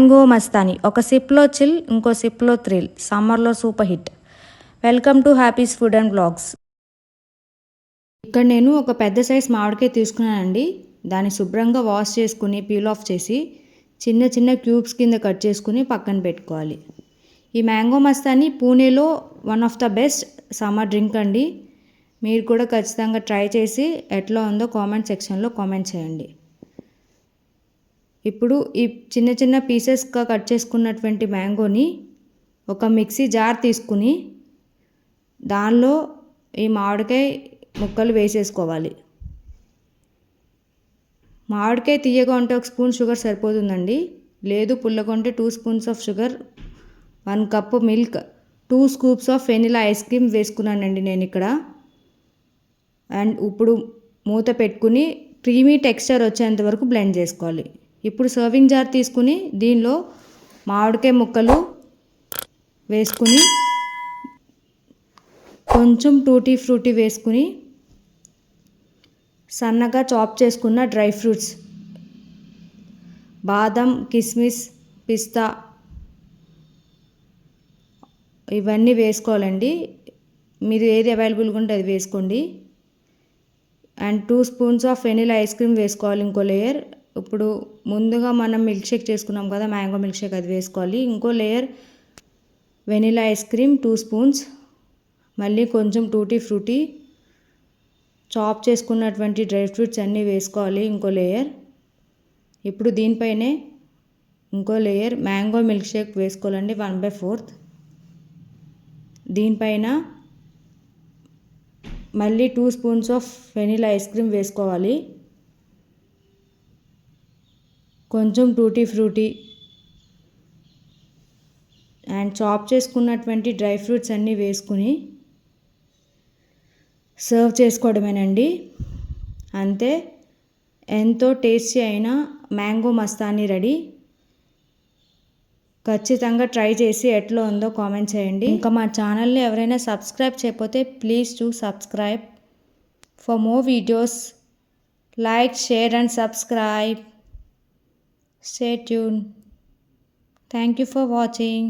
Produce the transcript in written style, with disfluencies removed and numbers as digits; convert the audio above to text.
Mango Mastani ఒక సిప్లో chill, ఇంకో సిప్లో థ్రిల్, సమ్మర్లో super hit. Welcome to Happy's food and blogs. ఇక్కడ నేను ఒక పెద్ద సైజ్ మామిడికాయ తీసుకున్నానండి. దాన్ని శుభ్రంగా వాష్ చేసుకుని పీల్ ఆఫ్ చేసి చిన్న చిన్న క్యూబ్స్ కింద కట్ చేసుకుని పక్కన పెట్టుకోవాలి. ఈ మ్యాంగో మస్తానీ పూణేలో one of the best summer drink అండి. మీరు కూడా ఖచ్చితంగా ట్రై చేసి ఎట్లా ఉందో కామెంట్ సెక్షన్లో కామెంట్ చేయండి. ఇప్పుడు ఈ చిన్న చిన్న పీసెస్గా కట్ చేసుకున్నటువంటి మ్యాంగోని ఒక మిక్సీ జార్ తీసుకుని దానిలో ఈ మామిడికాయ ముక్కలు వేసేసుకోవాలి. మామిడికాయ తీయగా ఉంటే 1 స్పూన్ షుగర్ సరిపోతుందండి. లేదు పుల్లగా ఉంటే 2 spoons of sugar, 1 cup milk, 2 scoops of vanilla ice cream వేసుకున్నానండి నేను ఇక్కడ. అండ్ ఇప్పుడు మూత పెట్టుకుని క్రీమీ టెక్స్చర్ వచ్చేంత వరకు బ్లెండ్ చేసుకోవాలి. ఇప్పుడు సర్వింగ్ జార్ తీసుకుని దీనిలో మామిడికాయ ముక్కలు వేసుకుని కొంచెం టూటీ ఫ్రూటీ వేసుకుని సన్నగా చాప్ చేసుకున్న డ్రై ఫ్రూట్స్ బాదం, కిస్మిస్, పిస్తా ఇవన్నీ వేసుకోవాలండి. మీరు ఏది అవైలబుల్గా ఉంటే అది వేసుకోండి. And 2 spoons of vanilla ice cream వేసుకోవాలి, ఇంకో లేయర్. ఇప్పుడు ముందుగా మనం మిల్క్ షేక్ చేసుకున్నాం కదా, మ్యాంగో మిల్క్ షేక్, అది వేసుకోవాలి. ఇంకో layer vanilla ice cream 2 spoons, మళ్ళీ కొంచెం టూటీ ఫ్రూటీ, చాప్ చేసుకున్నటువంటి డ్రై ఫ్రూట్స్ అన్నీ వేసుకోవాలి, ఇంకో లేయర్. ఇప్పుడు దీనిపైనే ఇంకో లేయర్ మ్యాంగో మిల్క్ షేక్ వేసుకోవాలండి, 1/4. దీనిపైన మళ్ళీ 2 spoons of vanilla ice cream వేసుకోవాలి, కొంచెం టూటీ ఫ్రూటీ అండ్ చాప్ చేసుకున్నటువంటి డ్రై ఫ్రూట్స్ అన్నీ వేసుకుని సర్వ్ చేసుకోవడమేనండి. అంతే, ఎంతో టేస్టీ అయిన మ్యాంగో మస్తానీ రెడీ. ఖచ్చితంగా ట్రై చేసి ఎట్లా ఉందో కామెంట్ చేయండి. ఇంకా మా ఛానల్ని ఎవరైనా సబ్స్క్రైబ్ చేయకపోతే please to subscribe for more videos. Like, share and subscribe. Stay tuned. Thank you for watching.